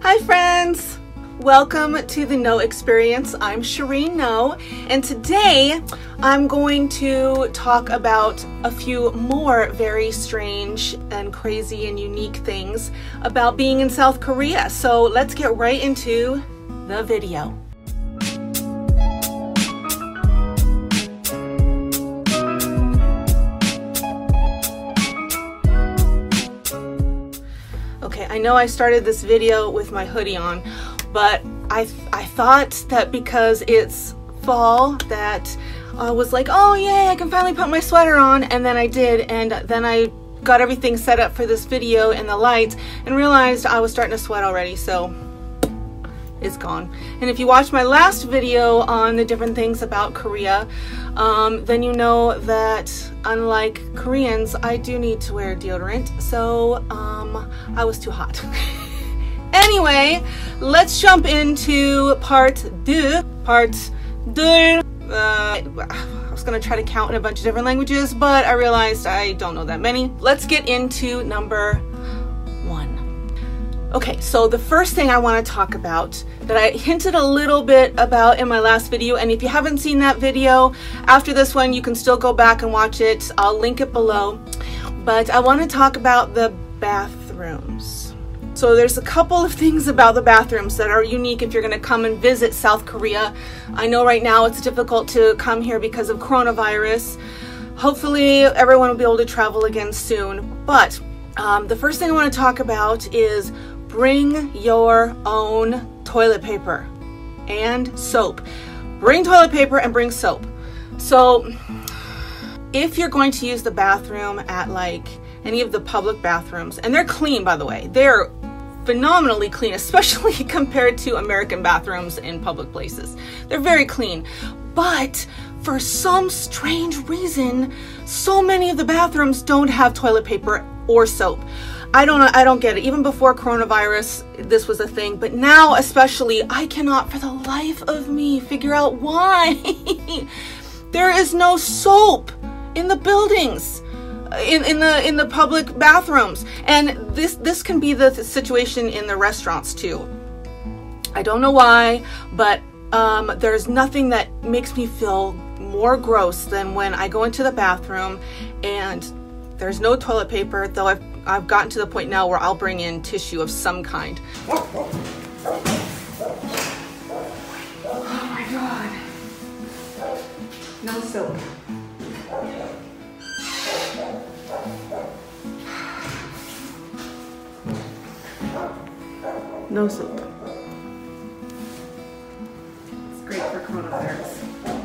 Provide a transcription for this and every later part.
Hi friends! Welcome to the No Experience. I'm Shireen No, and today I'm going to talk about a few more very strange and crazy and unique things about being in South Korea. So let's get right into the video. Okay, I know I started this video with my hoodie on, but I thought that because it's fall that I was like, oh yay, I can finally put my sweater on, and then I did, and then I got everything set up for this video and the lights and realized I was starting to sweat already, so it's gone. And if you watched my last video on the different things about Korea, then you know that unlike Koreans, I do need to wear deodorant, so I was too hot. Anyway, let's jump into part deux. I was gonna try to count in a bunch of different languages, but I realized I don't know that many. Let's get into number one. Okay, so the first thing I want to talk about that I hinted a little bit about in my last video, and if you haven't seen that video after this one, you can still go back and watch it. I'll link it below. But I want to talk about the bathrooms. So there's a couple of things about the bathrooms that are unique if you're going to come and visit South Korea. I know right now it's difficult to come here because of coronavirus. Hopefully everyone will be able to travel again soon. But the first thing I want to talk about is bring your own toilet paper and soap. Bring toilet paper and bring soap. So if you're going to use the bathroom at like any of the public bathrooms, and they're clean, by the way, they're phenomenally clean, especially compared to American bathrooms in public places. They're very clean, but for some strange reason, so many of the bathrooms don't have toilet paper or soap. I don't get it. Even before coronavirus, this was a thing, but now especially, I cannot for the life of me figure out why. There is no soap in the buildings, in the public bathrooms, and this can be the situation in the restaurants too. I don't know why, but there's nothing that makes me feel more gross than when I go into the bathroom and there's no toilet paper, though I've gotten to the point now where I'll bring in tissue of some kind. Oh my God. No soap. No soap. It's great for coronavirus.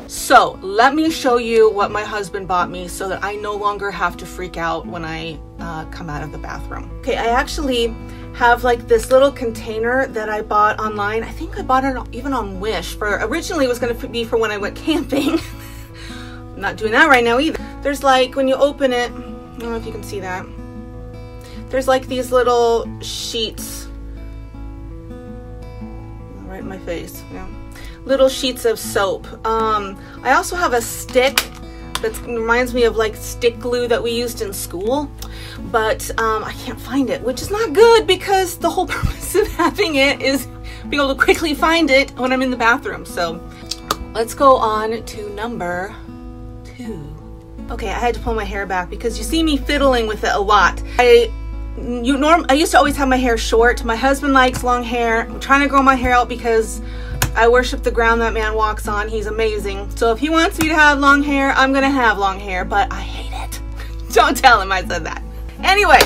So let me show you what my husband bought me so that I no longer have to freak out when I come out of the bathroom. Okay, I actually have like this little container that I bought online. I think I bought it even on Wish. Originally it was going to be for when I went camping. I'm not doing that right now either. There's like, when you open it, I don't know if you can see that. There's like these little sheets right in my face. Yeah. Little sheets of soap. I also have a stick that reminds me of like stick glue that we used in school, but I can't find it, which is not good because the whole purpose of having it is being able to quickly find it when I'm in the bathroom. So let's go on to number two. Okay, I had to pull my hair back because you see me fiddling with it a lot. I used to always have my hair short. My husband likes long hair. I'm trying to grow my hair out because I worship the ground that man walks on. He's amazing. So if he wants me to have long hair, I'm gonna have long hair, but I hate it. Don't tell him I said that. Anyway,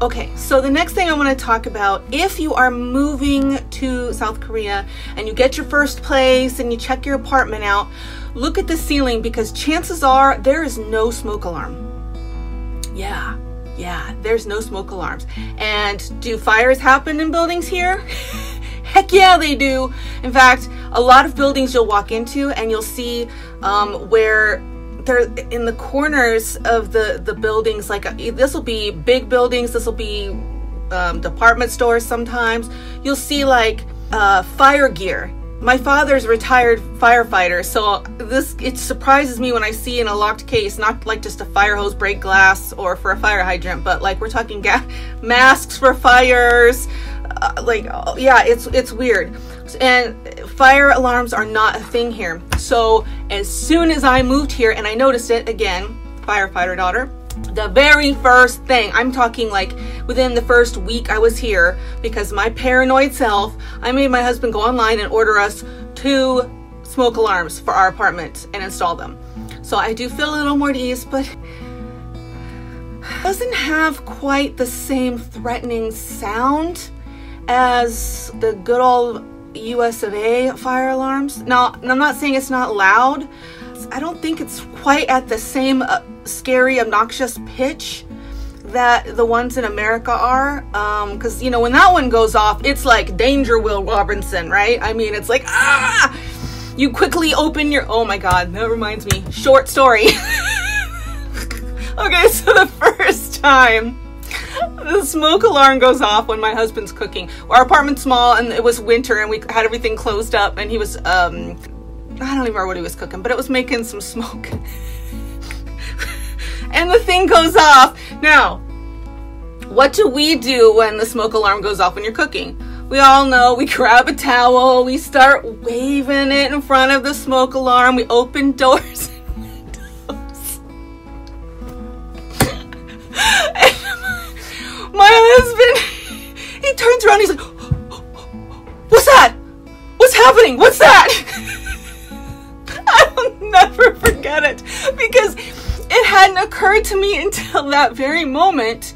okay, so the next thing I want to talk about, if you are moving to South Korea and you get your first place and you check your apartment out, look at the ceiling because chances are there is no smoke alarm. Yeah, there's no smoke alarms. And do fires happen in buildings here? Heck yeah, they do. In fact, a lot of buildings you'll walk into and you'll see where they're in the corners of the buildings, like this will be big buildings, this will be department stores sometimes. You'll see like fire gear. My father's a retired firefighter, so it surprises me when I see in a locked case, not like just a fire hose break glass or for a fire hydrant, but like we're talking masks for fires, yeah, it's weird. And fire alarms are not a thing here. So as soon as I moved here and I noticed it, again, firefighter daughter, the very first thing, I'm talking like within the first week I was here, because my paranoid self, I made my husband go online and order us 2 smoke alarms for our apartment and install them. So I do feel a little more at ease, but it doesn't have quite the same threatening sound as the good old US of A fire alarms. Now, I'm not saying it's not loud. I don't think it's quite at the same scary, obnoxious pitch that the ones in America are. Because, you know, when that one goes off, it's like Danger Will Robinson, right? I mean, it's like, ah! You quickly open your, oh my God, that reminds me, short story. Okay, so the first time the smoke alarm goes off when my husband's cooking. Our apartment's small and it was winter and we had everything closed up, and he was, I don't even remember what he was cooking, but it was making some smoke. And the thing goes off. Now, what do we do when the smoke alarm goes off when you're cooking? We all know, we grab a towel, we start waving it in front of the smoke alarm, we open doors and windows. And my husband, he turns around, he's like, what's that? What's happening? What's that? I'll never forget it, because it hadn't occurred to me until that very moment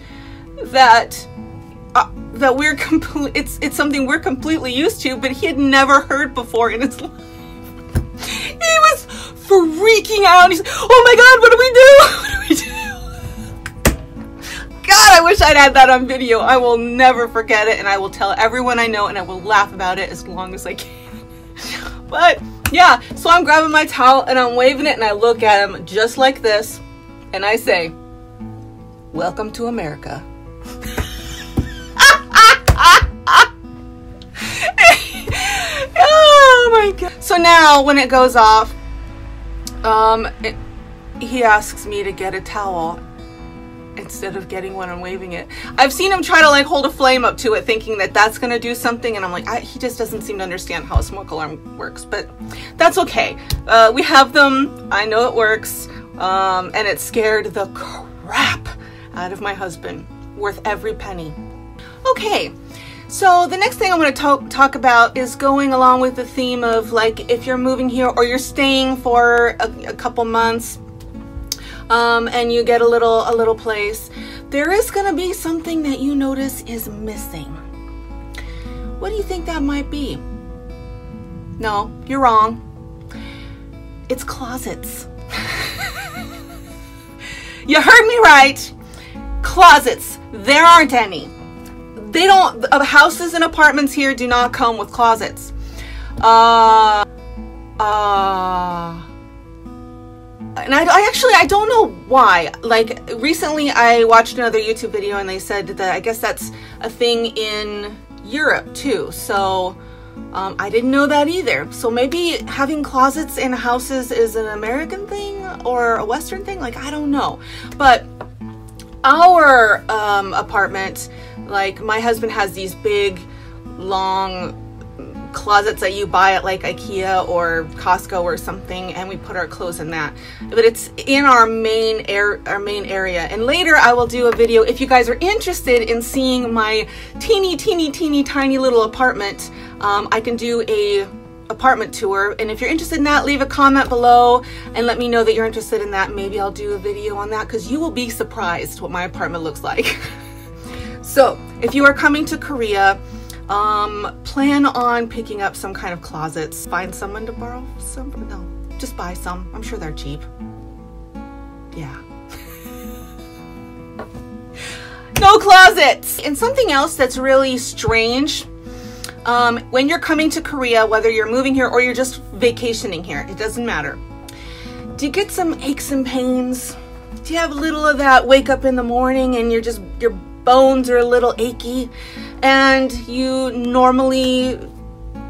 that we're it's something we're completely used to, but he had never heard before in his life. He was freaking out. He's like, oh my God, what do we do? What do we do? God, I wish I'd had that on video. I will never forget it, and I will tell everyone I know, and I will laugh about it as long as I can. But yeah, so I'm grabbing my towel and I'm waving it, and I look at him just like this, and I say, welcome to America. Oh my God. So now when it goes off, he asks me to get a towel instead of getting one and waving it. I've seen him try to like hold a flame up to it thinking that that's gonna do something, and I'm like, he just doesn't seem to understand how a smoke alarm works, but that's okay. We have them, I know it works, and it scared the crap out of my husband, worth every penny. Okay, so the next thing I'm going to talk about is going along with the theme of, like, if you're moving here or you're staying for a couple months, and you get a little place, there is going to be something that you notice is missing. What do you think that might be? No, you're wrong. It's closets. You heard me right. Closets. There aren't any. They don't, houses and apartments here do not come with closets. And I don't know why. Like, recently I watched another YouTube video and they said that I guess that's a thing in Europe too. So I didn't know that either. So maybe having closets in houses is an American thing or a Western thing. Like, I don't know. But our apartment, like, my husband has these big, long closets that you buy at like IKEA or Costco or something, and we put our clothes in that. But it's in our main area. And later I will do a video if you guys are interested in seeing my teeny tiny little apartment. I can do a apartment tour, and if you're interested in that, leave a comment below and let me know that you're interested in that. Maybe I'll do a video on that, because you will be surprised what my apartment looks like. So if you are coming to Korea, plan on picking up some kind of closets. Find someone to borrow some. No, just buy some. I'm sure they're cheap. Yeah. No closets. And something else that's really strange, when you're coming to Korea, whether you're moving here or you're just vacationing here, it doesn't matter. Do you get some aches and pains? Do you have a little of that wake up in the morning and your bones are a little achy, and you normally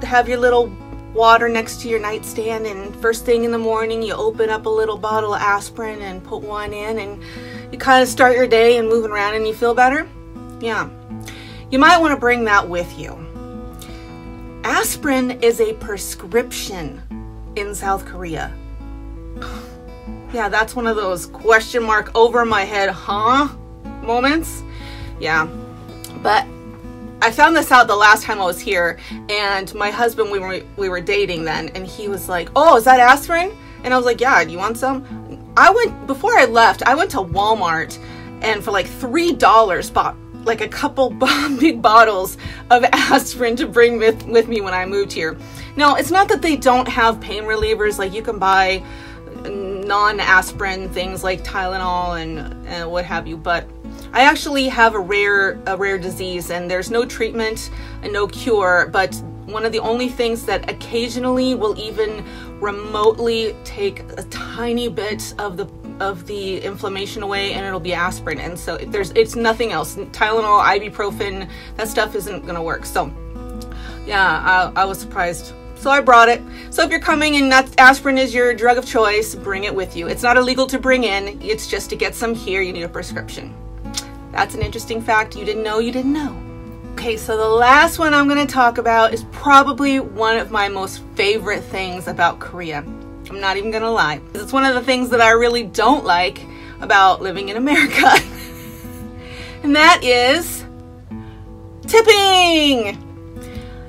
have your little water next to your nightstand, and first thing in the morning you open up a little bottle of aspirin and put one in, and you kind of start your day and moving around and you feel better? Yeah. you might want to bring that with you. Aspirin is a prescription in South Korea. Yeah, that's one of those question mark over my head, huh? Moments. Yeah, but I found this out the last time I was here, and my husband, we were dating then, and he was like, oh, is that aspirin? And I was like, yeah, do you want some? Before I left, I went to Walmart and for like $3 bought like a couple big bottles of aspirin to bring with me when I moved here. Now, it's not that they don't have pain relievers, like you can buy non-aspirin things like Tylenol and what have you, but I actually have a rare disease, and there's no treatment and no cure, but one of the only things that occasionally will even remotely take a tiny bit of the inflammation away, and it'll be aspirin. And so it's nothing else. Tylenol, ibuprofen, that stuff isn't gonna work. So yeah, I was surprised. So I brought it. So if you're coming and aspirin is your drug of choice, bring it with you. It's not illegal to bring in, it's just to get some here, you need a prescription. That's an interesting fact you didn't know you didn't know. Okay, so the last one I'm going to talk about is probably one of my most favorite things about Korea. I'm not even going to lie. It's one of the things that I really don't like about living in America. And that is tipping.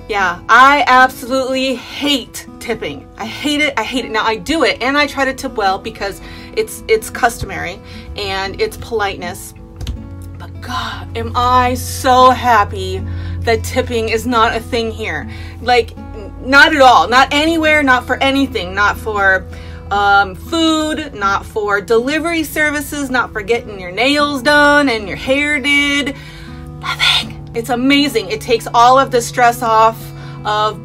Yeah, I absolutely hate tipping. I hate it. I hate it. Now I do it, and I try to tip well because it's customary and it's politeness. But God, am I so happy that tipping is not a thing here. Like, not at all. Not anywhere, not for anything. Not for food, not for delivery services, not for getting your nails done and your hair did. Nothing. It's amazing. It takes all of the stress off of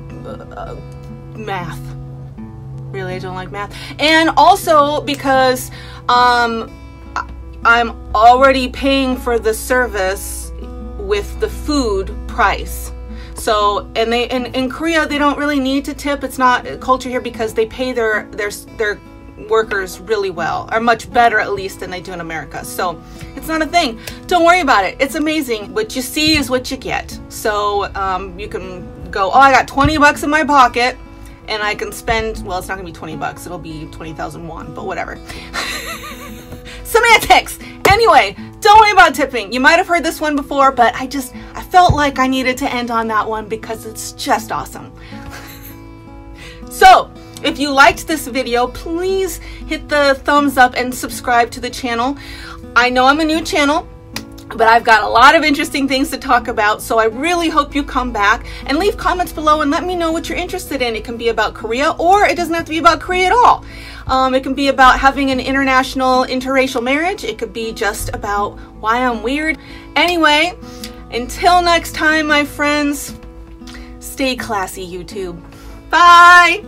math. Really, I don't like math. And also because I'm already paying for the service with the food price. So, and in Korea, they don't really need to tip. It's not a culture here because they pay their workers really well, or much better at least than they do in America. So it's not a thing. Don't worry about it. It's amazing. What you see is what you get. So you can go, oh, I got 20 bucks in my pocket and I can spend, well, it's not gonna be 20 bucks. It'll be 20,000 won, but whatever. Semantics. Anyway, don't worry about tipping. You might have heard this one before, but I felt like I needed to end on that one because it's just awesome. So, if you liked this video, please hit the thumbs up and subscribe to the channel. I know I'm a new channel, but I've got a lot of interesting things to talk about, so I really hope you come back and leave comments below and let me know what you're interested in. It can be about Korea, or it doesn't have to be about Korea at all. It can be about having an international interracial marriage. It could be just about why I'm weird. Anyway, until next time, my friends, stay classy, YouTube. Bye!